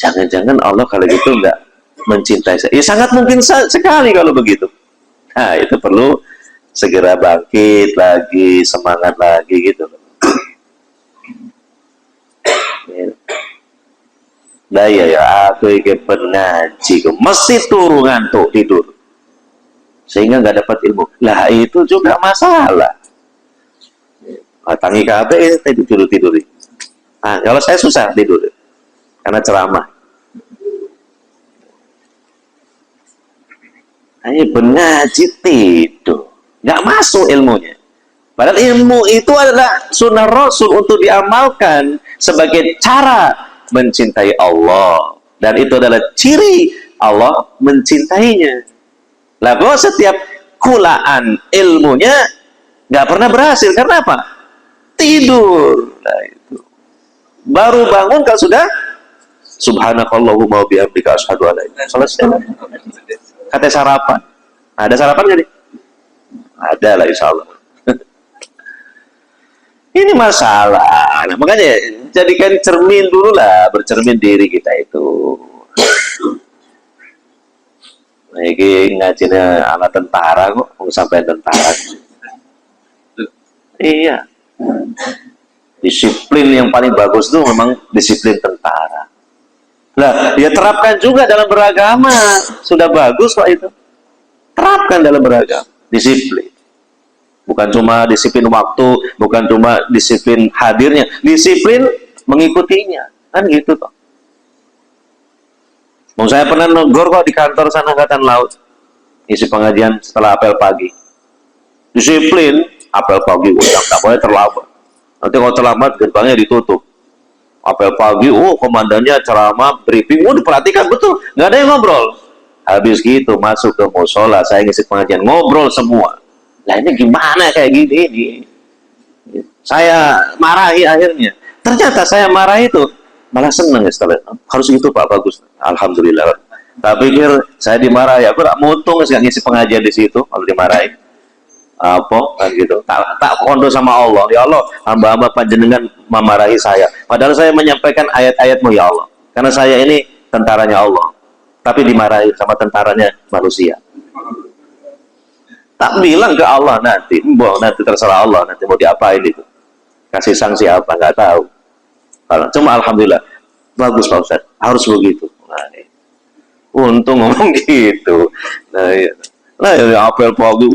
jangan-jangan Allah kalau gitu enggak mencintai saya. Ya sangat mungkin sekali kalau begitu. Nah itu perlu segera bangkit lagi, semangat lagi gitu. Nah ya aku ingin pengaji, mesti turun ngantuk tidur, sehingga nggak dapat ilmu. Lah itu juga masalah. Tangi KB tidur. Nah, kalau saya susah tidur karena ceramah. Ini pengaji tidur, nggak masuk ilmunya. Padahal ilmu itu adalah sunnah Rasul untuk diamalkan sebagai cara mencintai Allah, dan itu adalah ciri Allah mencintainya. Lah bahwa setiap kulaan ilmunya nggak pernah berhasil karena apa? Tidur. Nah, itu baru bangun kalau sudah subhanakallahumma wa bihamdika asyhadu an la ilaha illa anta astaghfiruka wa atubu ilaik. Kata sarapan. Ada sarapan nggak nih? Ada lah insyaallah. Ini masalah. Nah, makanya jadikan cermin dulu lah, bercermin diri kita itu. Nah, ini ngajinya anak tentara kok, mau sampai tentara. Iya. Disiplin yang paling bagus itu memang disiplin tentara. Nah, ya terapkan juga dalam beragama. Sudah bagus kok itu. Terapkan dalam beragama. Disiplin. Bukan cuma disiplin waktu, bukan cuma disiplin hadirnya, disiplin mengikutinya. Kan gitu toh. Saya pernah negor kok di kantor sana Angkatan Laut. Isi pengajian setelah apel pagi. Disiplin, apel pagi, tak boleh terlambat. Nanti kalau terlambat, gerbangnya ditutup. Apel pagi, komandannya ceramah, briefing, diperhatikan betul. Nggak ada yang ngobrol. Habis gitu, masuk ke musola, saya ngisi pengajian, ngobrol semua. Lah ini gimana kayak gini? Saya marahi akhirnya. Ternyata saya marah itu malah seneng ya setelah harus gitu Pak, bagus. Alhamdulillah. Tak pikir saya dimarahi, aku tak mutung nggak ngisi pengajian di situ kalau dimarahi. Apa kan gitu? Tak kondo sama Allah. Ya Allah, hamba-hamba panjenengan memarahi saya. Padahal saya menyampaikan ayat-ayatmu ya Allah. Karena saya ini tentaranya Allah. Tapi dimarahi sama tentaranya manusia. Tak bilang ke Allah nanti terserah Allah nanti mau diapain itu, kasih sanksi apa nggak tahu. Cuma alhamdulillah bagus Pak Ustaz, harus begitu. Nah, untung ngomong gitu. Nah ya apel pagi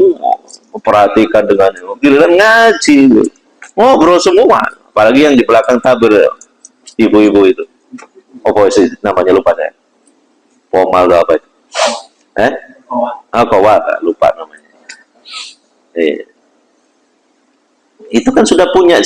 memperhatikan dengan giliran ngaji ngobrol semua, apalagi yang di belakang tabir ibu-ibu itu apa sih namanya, lupa saya, Pomal atau apa itu, lupa namanya. Itu kan sudah punya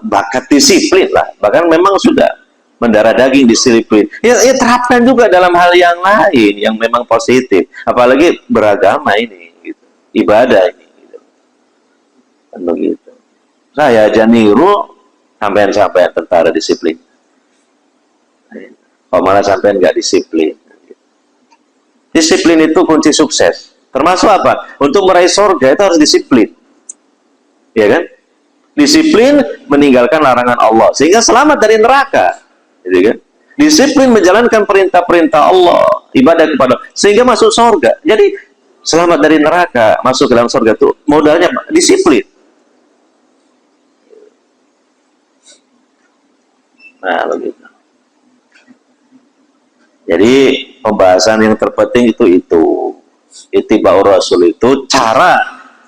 bakat disiplin lah, bahkan memang sudah mendarah daging disiplin. Ya terapkan juga dalam hal yang lain yang memang positif, apalagi beragama ini gitu. Ibadah ini gitu. Kan begitu. Saya aja niru sampean tentara disiplin, kok malah sampean nggak disiplin. Disiplin itu kunci sukses. Termasuk apa? Untuk meraih surga itu harus disiplin. Ya kan? Disiplin meninggalkan larangan Allah sehingga selamat dari neraka. Gitu kan? Disiplin menjalankan perintah-perintah Allah, ibadah kepada Allah, sehingga masuk surga. Jadi selamat dari neraka, masuk ke dalam surga itu modalnya disiplin. Nah, begitu. Jadi pembahasan yang terpenting itu ittiba'ur rasul itu cara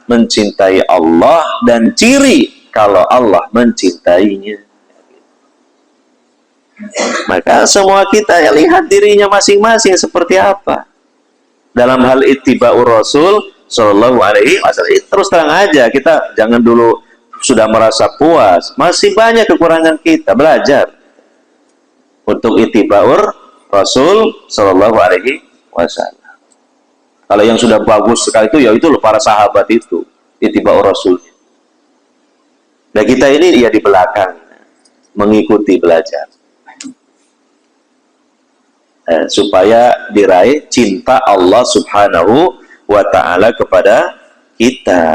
mencintai Allah dan ciri kalau Allah mencintainya. Maka semua kita ya lihat dirinya masing-masing seperti apa dalam hal ittiba'ur rasul sallallahu alaihi wasallam. Terus terang aja, kita jangan dulu sudah merasa puas, masih banyak kekurangan kita. Belajar untuk ittiba'ur rasul sallallahu alaihi wasallam. Kalau yang sudah bagus sekali itu, ya itu loh para sahabat itu, ittiba'ur rasul. Dan kita ini ya di belakang, mengikuti, belajar. Supaya diraih cinta Allah subhanahu wa ta'ala kepada kita.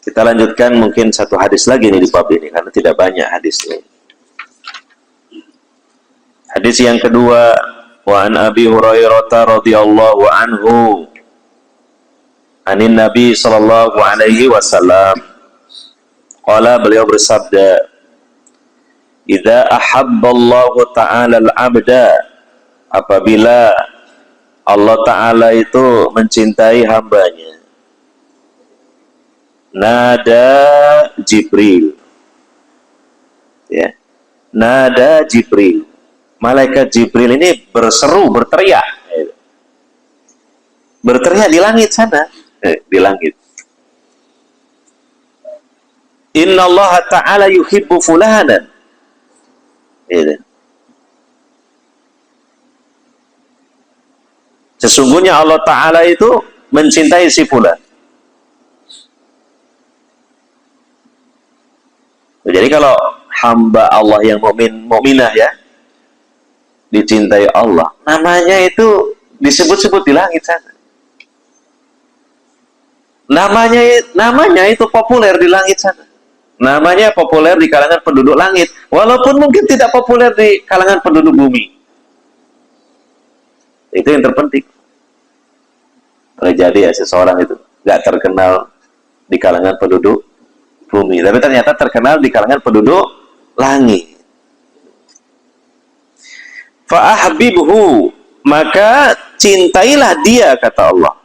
Kita lanjutkan mungkin satu hadis lagi nih di bab ini, karena tidak banyak hadisnya. Hadis yang kedua, wa an Abi Hurairah radhiyallahu anhu anin Nabi sallallahu alaihi wasallam qala, beliau bersabda, idza ahabballahu ta'ala al-'abda, apabila Allah Ta'ala itu mencintai hambanya, nada Jibril, ya, nada Jibril, malaikat Jibril ini berseru, berteriak di langit sana, di langit. Inna Allah Ta'ala yuhibbu fulanan. Sesungguhnya Allah Ta'ala itu mencintai si fulan. Jadi kalau hamba Allah yang mukminah ya, dicintai Allah, namanya itu disebut-sebut di langit sana. Namanya itu populer di langit sana. Namanya populer di kalangan penduduk langit, walaupun mungkin tidak populer di kalangan penduduk bumi. Itu yang terpenting. Jadi ya seseorang itu nggak terkenal di kalangan penduduk bumi, tapi ternyata terkenal di kalangan penduduk langit. Fa'ahbibhu, maka cintailah dia, kata Allah.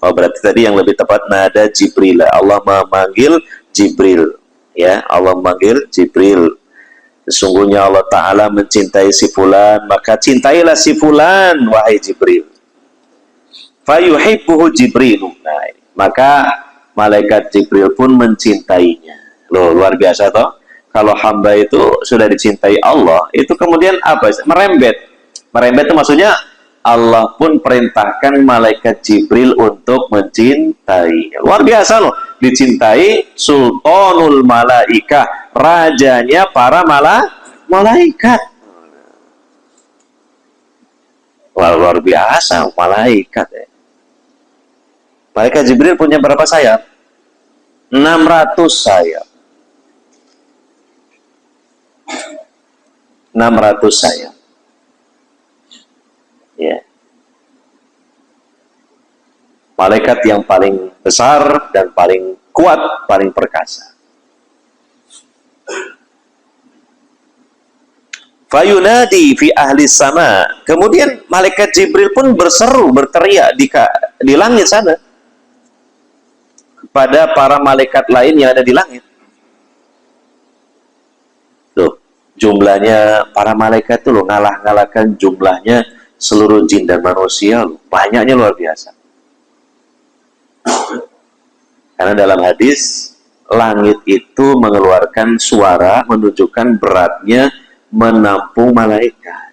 Oh, berarti tadi yang lebih tepat nada Jibril. Allah memanggil Jibril, ya, Allah memanggil Jibril. Sesungguhnya Allah Ta'ala mencintai si fulan, maka cintailah si fulan, wahai Jibril. Fayuhibbuhu Jibril. Nah, maka malaikat Jibril pun mencintainya. Loh, luar biasa toh. Kalau hamba itu sudah dicintai Allah, itu kemudian apa? Merembet. Merembet itu maksudnya Allah pun perintahkan malaikat Jibril untuk mencintai. Luar biasa loh, dicintai Sultanul Malaikah, rajanya para malaikat. Wah, luar biasa malaikat ya. Malaikat Jibril punya berapa sayap? 600 sayap. 600 sayap. Ya. Malaikat yang paling besar dan paling kuat, paling perkasa. Fayunadi fi ahli sama. Kemudian malaikat Jibril pun berseru, berteriak di langit sana kepada para malaikat lain yang ada di langit. Tuh, jumlahnya para malaikat itu loh, ngalahkan jumlahnya seluruh jin dan manusia loh. Banyaknya luar biasa. Karena dalam hadis, langit itu mengeluarkan suara menunjukkan beratnya menampung malaikat.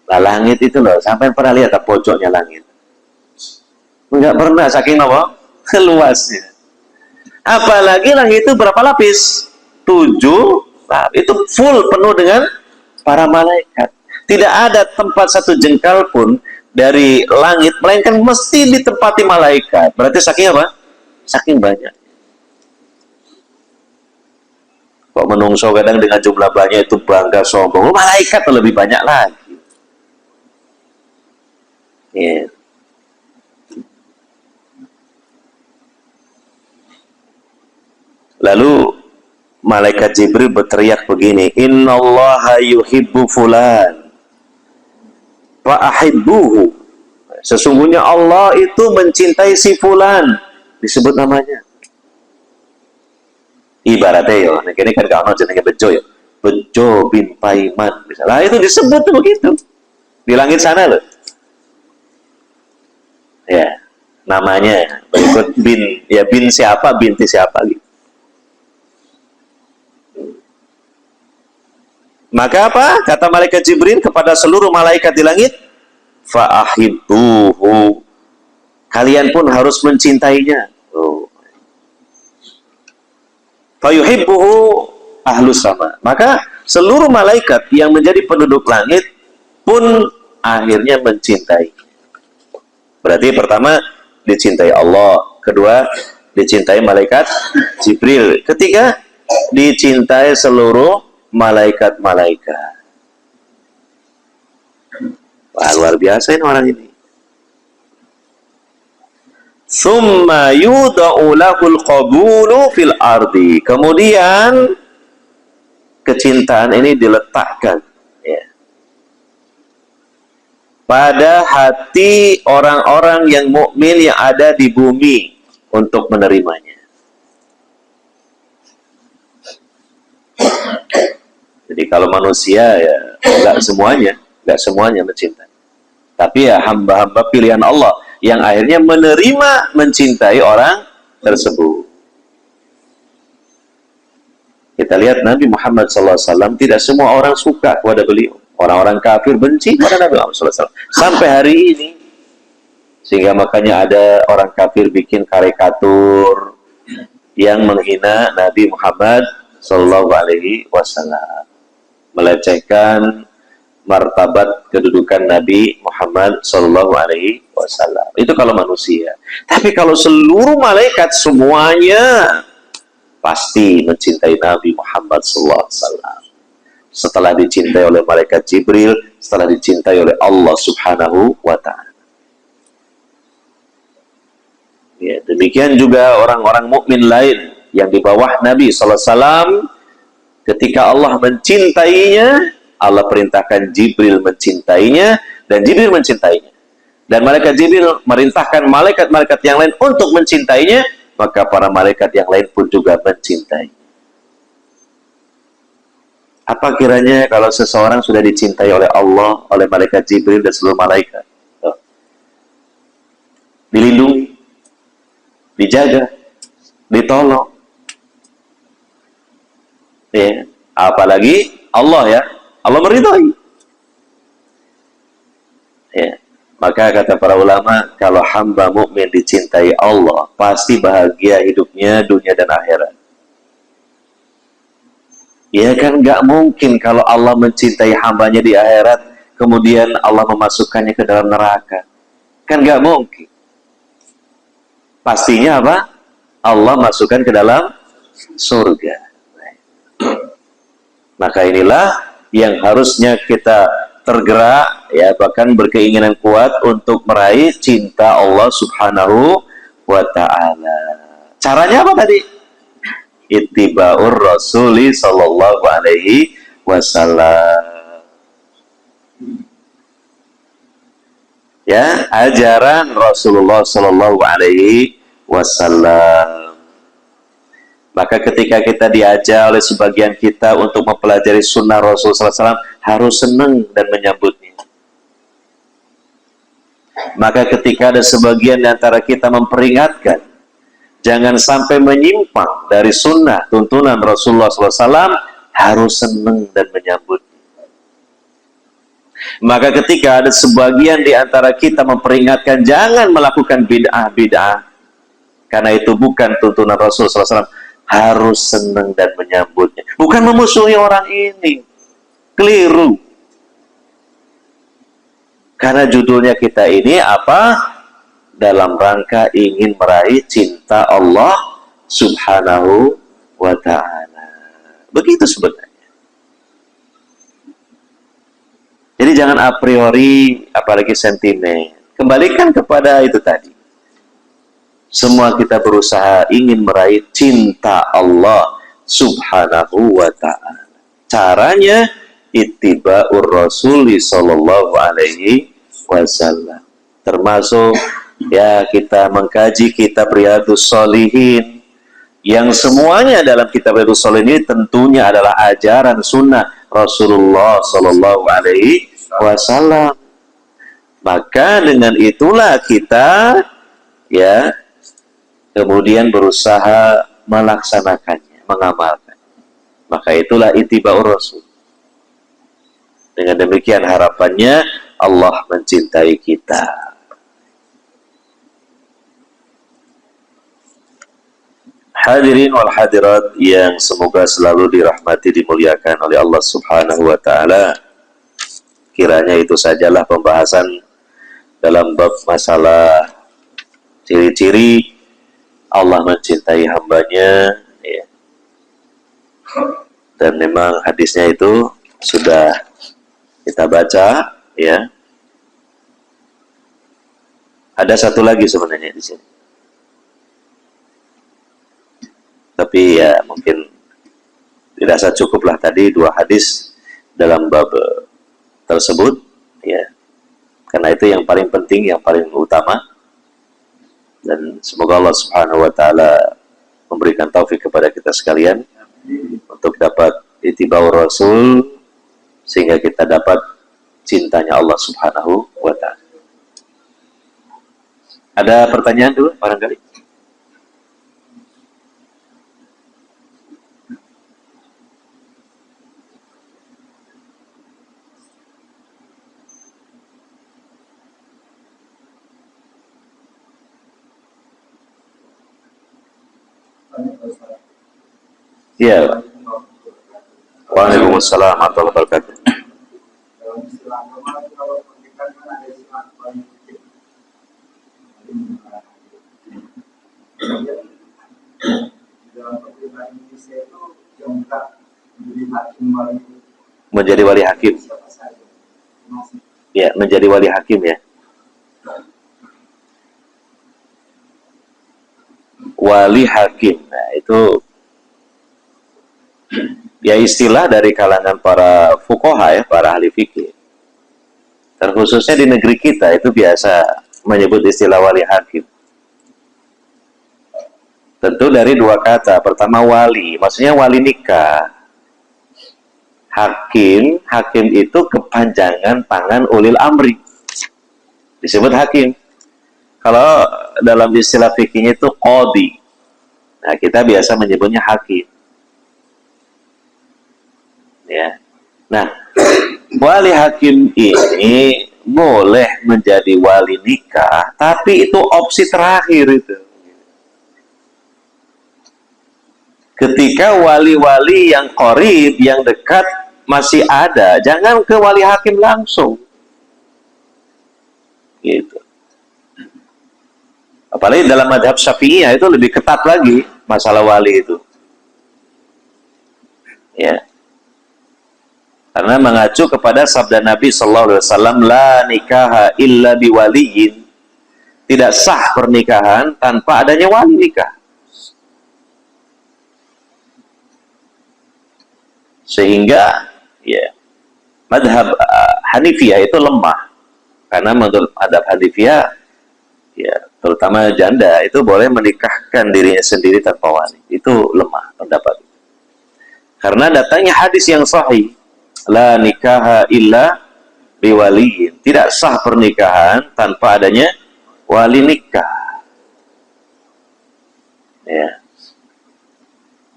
Nah, langit itu loh, sampai pernah lihat tak pojoknya langit? Enggak pernah, saking apa? Luasnya. Apalagi langit itu berapa lapis? 7 lapis. Itu full, penuh dengan para malaikat. Tidak ada tempat satu jengkal pun dari langit, melainkan mesti ditempati malaikat. Berarti saking apa? Saking banyak. Kok menungso kadang dengan jumlah banyak itu bangga sombong. Malaikat lebih banyak lagi. Yeah. Lalu malaikat Jibril berteriak begini, innallaha yuhibbu fulan fa'ahibbuhu. Sesungguhnya Allah itu mencintai si fulan, disebut namanya. Ibaratnya ya, ini kan kalau jenenge Bejo ya, Bejo bin Paiman misalnya, itu disebut tuh begitu di langit sana loh. Ya, namanya berikut bin, ya bin siapa, binti siapa gitu. Maka apa? Kata malaikat Jibril kepada seluruh malaikat di langit, fa'ahibbuhu. Kalian pun harus mencintainya. Oh. Fayuhibbuhu ahlus sama. Maka seluruh malaikat yang menjadi penduduk langit pun akhirnya mencintai. Berarti pertama dicintai Allah, kedua dicintai malaikat Jibril, ketiga dicintai seluruh malaikat-malaikat. Wah, luar biasa ini orang ini. Tsumma yudau lahul qabulu fil ardi. Kemudian kecintaan ini diletakkan ya, pada hati orang-orang yang mukmin yang ada di bumi untuk menerimanya. Jadi kalau manusia ya nggak semuanya mencintai. Tapi ya hamba-hamba pilihan Allah yang akhirnya menerima mencintai orang tersebut. Kita lihat Nabi Muhammad SAW, tidak semua orang suka kepada beliau. Orang-orang kafir benci pada Nabi Muhammad SAW. Sampai hari ini. Sehingga makanya ada orang kafir bikin karikatur yang menghina Nabi Muhammad SAW. Melecehkan martabat kedudukan Nabi Muhammad SAW. Itu kalau manusia. Tapi kalau seluruh malaikat semuanya pasti mencintai Nabi Muhammad SAW. Setelah dicintai oleh malaikat Jibril, setelah dicintai oleh Allah Subhanahu wa Ta'ala. Ya, demikian juga orang-orang mukmin lain yang di bawah Nabi SAW, ketika Allah mencintainya, Allah perintahkan Jibril mencintainya, dan Jibril mencintainya. Dan malaikat Jibril merintahkan malaikat-malaikat yang lain untuk mencintainya, maka para malaikat yang lain pun juga mencintai. Apa kiranya kalau seseorang sudah dicintai oleh Allah, oleh malaikat Jibril dan seluruh malaikat, dilindungi, dijaga, ditolong, ya, apalagi Allah ya, Allah meridhai. Ya, maka kata para ulama, kalau hamba mukmin dicintai Allah, pasti bahagia hidupnya dunia dan akhirat. Ya kan nggak mungkin kalau Allah mencintai hambanya di akhirat, kemudian Allah memasukkannya ke dalam neraka. Kan nggak mungkin. Pastinya apa? Allah masukkan ke dalam surga. Maka inilah yang harusnya kita tergerak, ya, bahkan berkeinginan kuat untuk meraih cinta Allah Subhanahu wa Ta'ala. Caranya apa tadi? Ittiba'ur Rasuli sallallahu alaihi wasallam. Ya, ajaran Rasulullah sallallahu alaihi wasallam. Maka ketika kita diajak oleh sebagian kita untuk mempelajari sunnah Rasul sallallahu alaihi wasallam, harus senang dan menyambutnya. Maka ketika ada sebagian di antara kita memperingatkan, jangan sampai menyimpang dari sunnah tuntunan Rasulullah SAW, harus senang dan menyambut. Maka ketika ada sebagian di antara kita memperingatkan jangan melakukan bid'ah-bid'ah, karena itu bukan tuntunan Rasulullah SAW, harus senang dan menyambutnya. Bukan memusuhi orang ini, keliru. Karena judulnya kita ini apa? Dalam rangka ingin meraih cinta Allah Subhanahu wa Ta'ala. Begitu sebenarnya. Jadi jangan a priori, apalagi sentimen. Kembalikan kepada itu tadi. Semua kita berusaha ingin meraih cinta Allah subhanahu wa ta'ala. Caranya ittiba'ur Rasuli sallallahu alaihi wasallam. Termasuk ya kita mengkaji kitab Riyadhus Shalihin, yang semuanya dalam kitab Riyadhus Shalihin ini tentunya adalah ajaran sunnah Rasulullah sallallahu alaihi wasallam. Maka dengan itulah kita ya kemudian berusaha melaksanakannya, mengamalkan. Maka itulah ittiba'ur Rasul. Dengan demikian harapannya Allah mencintai kita. Hadirin wal hadirat yang semoga selalu dirahmati, dimuliakan oleh Allah subhanahu wa ta'ala. Kiranya itu sajalah pembahasan dalam bab masalah ciri-ciri Allah mencintai hambanya ya. Dan memang hadisnya itu sudah kita baca ya. Ada satu lagi sebenarnya di sini, tapi ya mungkin dirasa cukuplah tadi 2 hadis dalam bab tersebut ya, karena itu yang paling penting, yang paling utama. Dan semoga Allah subhanahu wa ta'ala memberikan taufik kepada kita sekalian untuk dapat ittiba'ur Rasul, sehingga kita dapat cintanya Allah subhanahu wa ta'ala. Ada pertanyaan dulu barangkali? Ya. Waalaikumsalam warahmatullahi wabarakatuh. Menjadi wali hakim. Ya, menjadi wali hakim ya. Wali hakim. Nah, itu ya istilah dari kalangan para fuqaha ya, para ahli fikih. Terkhususnya di negeri kita itu biasa menyebut istilah wali hakim. Tentu dari 2 kata. Pertama wali, maksudnya wali nikah. Hakim, hakim itu kepanjangan tangan ulil amri. Disebut hakim. Kalau dalam istilah fikihnya itu qadhi. Nah, kita biasa menyebutnya hakim. Ya. Nah, wali hakim ini boleh menjadi wali nikah, tapi itu opsi terakhir itu. Ketika wali-wali yang qorib, yang dekat masih ada, jangan ke wali hakim langsung. Gitu. Apalagi dalam madhab Syafi'iyah itu lebih ketat lagi masalah wali itu. Ya. Karena mengacu kepada sabda Nabi sallallahu alaihi wasallam, la nikaha illa biwaliyin. Tidak sah pernikahan tanpa adanya wali nikah. Sehingga ya madhab Hanifiyah itu lemah. Karena menurut madhab Hanifiyah ya terutama janda itu boleh menikahkan dirinya sendiri tanpa wali. Itu lemah pendapat. Karena datangnya hadis yang sahih, la nikaha illa biwaliyin. Tidak sah pernikahan tanpa adanya wali nikah. Ya.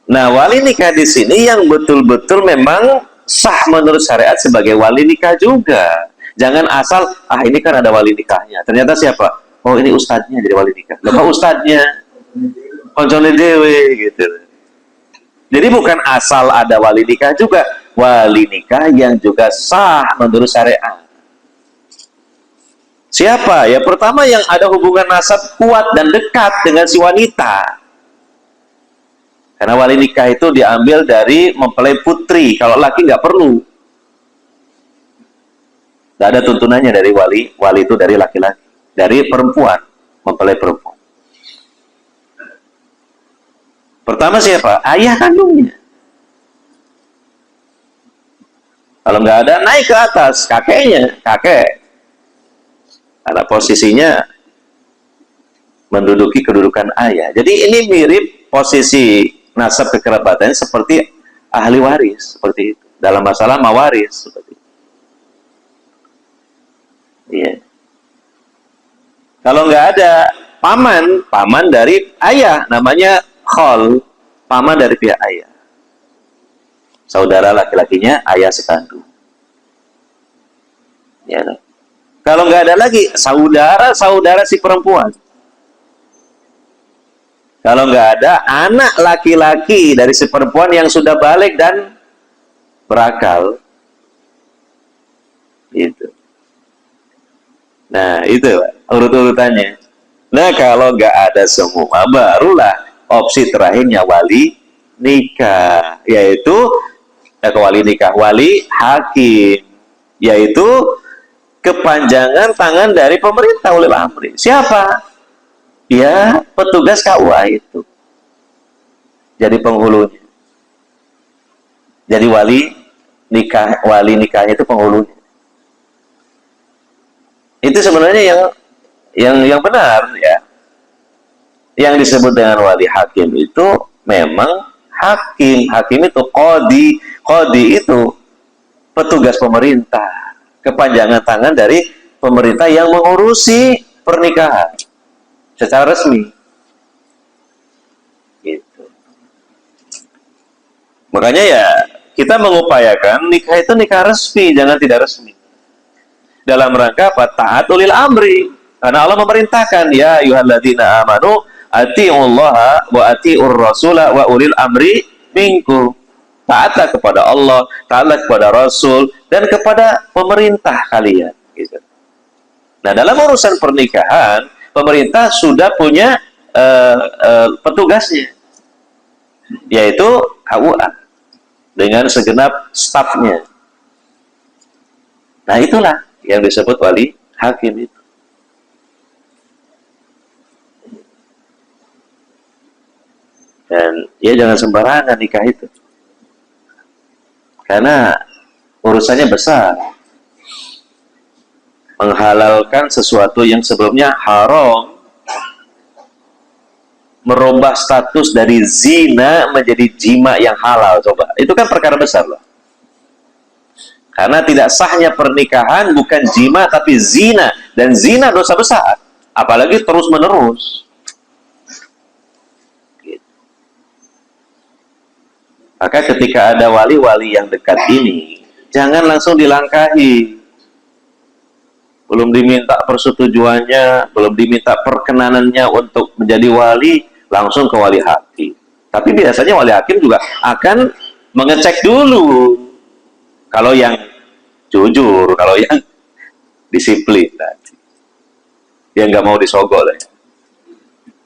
Nah, wali nikah di sini yang betul-betul memang sah menurut syariat sebagai wali nikah juga. Jangan asal, ini kan ada wali nikahnya. Ternyata siapa? Oh, ini ustadznya jadi wali nikah. Lepas ustadznya, koncone dewe gitu. Jadi bukan asal ada wali nikah juga, wali nikah yang juga sah menurut syariat. Siapa? Ya pertama yang ada hubungan nasab kuat dan dekat dengan si wanita. Karena wali nikah itu diambil dari mempelai putri. Kalau laki nggak perlu. Nggak ada tuntunannya dari wali. Wali itu dari laki-laki. Dari perempuan. Mempelai perempuan. Pertama siapa? Ayah kandungnya. Kalau nggak ada, naik ke atas kakeknya, kakek. Karena posisinya menduduki kedudukan ayah. Jadi ini mirip posisi nasab kekerabatannya seperti ahli waris, seperti itu. Dalam masalah mawaris, seperti itu. Iya. Kalau nggak ada paman, paman dari ayah, namanya khol, paman dari pihak ayah. Saudara laki-lakinya ayah sekandung. Ya. Kalau nggak ada lagi saudara si perempuan. Kalau nggak ada anak laki-laki dari si perempuan yang sudah balik dan berakal, itu. Nah itu urut-urutannya. Nah kalau nggak ada semua, barulah opsi terakhirnya wali nikah, yaitu wali hakim, yaitu kepanjangan tangan dari pemerintah ulil amri. Siapa? Ya petugas KUA itu. Jadi penghulunya. Jadi wali nikahnya itu penghulunya. Itu sebenarnya yang benar ya. Yang disebut dengan wali hakim itu memang hakim. Hakim itu qadi. Qadi itu petugas pemerintah. Kepanjangan tangan dari pemerintah yang mengurusi pernikahan secara resmi. Gitu. Makanya ya kita mengupayakan nikah itu nikah resmi, jangan tidak resmi. Dalam rangka apa? Taat ulil amri. Karena Allah memerintahkan, ya ayyuhalladzina amanu atiullaha wa atiur rasula wa ulil amri minkum. Taatlah kepada Allah, taatlah kepada Rasul, dan kepada pemerintah kalian. Gitu. Nah, dalam urusan pernikahan, pemerintah sudah punya petugasnya, yaitu KUA dengan segenap stafnya. Nah, itulah yang disebut wali hakim itu. Dan ya jangan sembarangan nikah itu. Karena urusannya besar. Menghalalkan sesuatu yang sebelumnya haram, merubah status dari zina menjadi jima yang halal, coba. Itu kan perkara besar loh. Karena tidak sahnya pernikahan bukan jima tapi zina, dan zina dosa besar, apalagi terus menerus. Gitu. Maka ketika ada wali-wali yang dekat ini, jangan langsung dilangkahi. Belum diminta persetujuannya, belum diminta perkenanannya untuk menjadi wali, langsung ke wali hakim. Tapi biasanya wali hakim juga akan mengecek dulu. Kalau yang jujur, kalau yang disiplin, dia nggak mau disogok,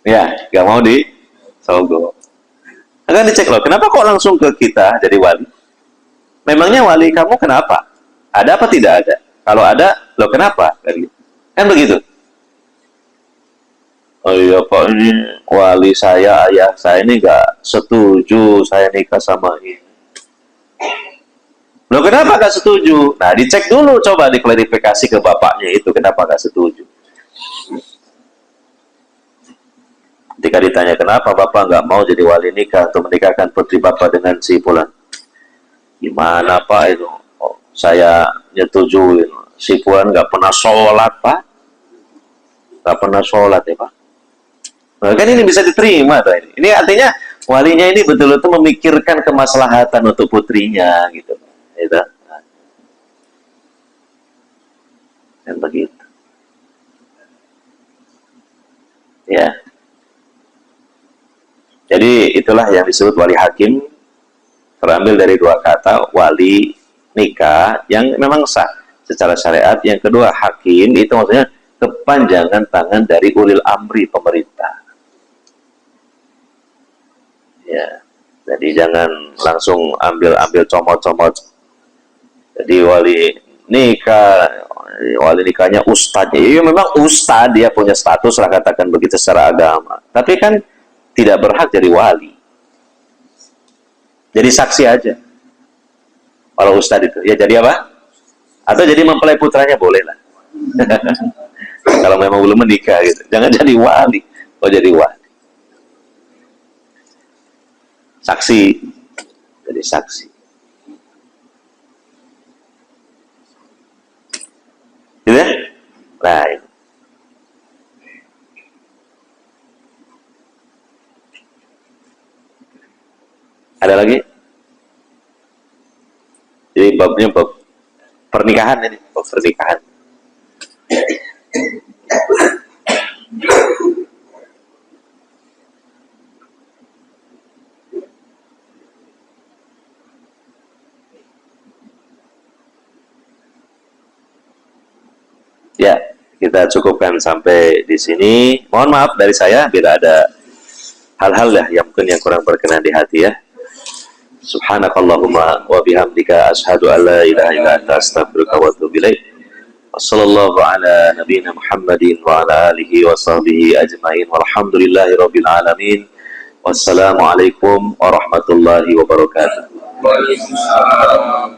ya nggak mau disogok. Akan dicek loh, kenapa kok langsung ke kita jadi wali? Memangnya wali kamu kenapa? Ada apa tidak ada? Kalau ada, loh kenapa? Kan begitu. Oh iya Pak, ini wali saya, ayah saya ini nggak setuju saya nikah sama ini. Loh kenapa nggak setuju? Nah dicek dulu, coba diklarifikasi ke bapaknya itu, kenapa nggak setuju. Ketika ditanya kenapa bapak nggak mau jadi wali nikah atau menikahkan putri bapak dengan si fulan, gimana Pak itu? Oh, saya nyetujuin, si fulan nggak pernah sholat Pak, nggak pernah sholat ya Pak. Nah, kan ini bisa diterima tuh ini. Ini artinya walinya ini betul-betul memikirkan kemaslahatan untuk putrinya gitu. Gitu. Dan begitu. Ya. Jadi itulah yang disebut wali hakim, terambil dari dua kata, wali nikah yang memang sah secara syariat. Yang kedua hakim, itu maksudnya kepanjangan tangan dari ulil amri pemerintah. Ya, jadi jangan langsung ambil comot-comot. Jadi wali nikahnya ustadz. Iya memang ustadz, dia punya status lah katakan begitu secara agama. Tapi kan tidak berhak jadi wali. Jadi saksi aja. Kalau ustadz itu, ya jadi apa? Atau jadi mempelai putranya boleh lah. Kalau memang belum menikah gitu. Jangan jadi wali. Oh jadi wali. Saksi. Jadi saksi. Gitu ya? Nah, itu. Ada lagi? Jadi babnya bab pernikahan ini, bab pernikahan. Ya, kita cukupkan sampai di sini. Mohon maaf dari saya bila ada hal-hal ya yang mungkin yang kurang berkenan di hati ya. Subhanakallahumma wa bihamdika asyhadu an la ilaha illa anta astaghfiruka wa atubu ilaik. Wassallallahu ala nabiyyina Muhammadin wa ala alihi wa sahbihi ajmain walhamdulillahi rabbil alamin. Wassalamualaikum warahmatullahi wabarakatuh. Waalaikumsalam.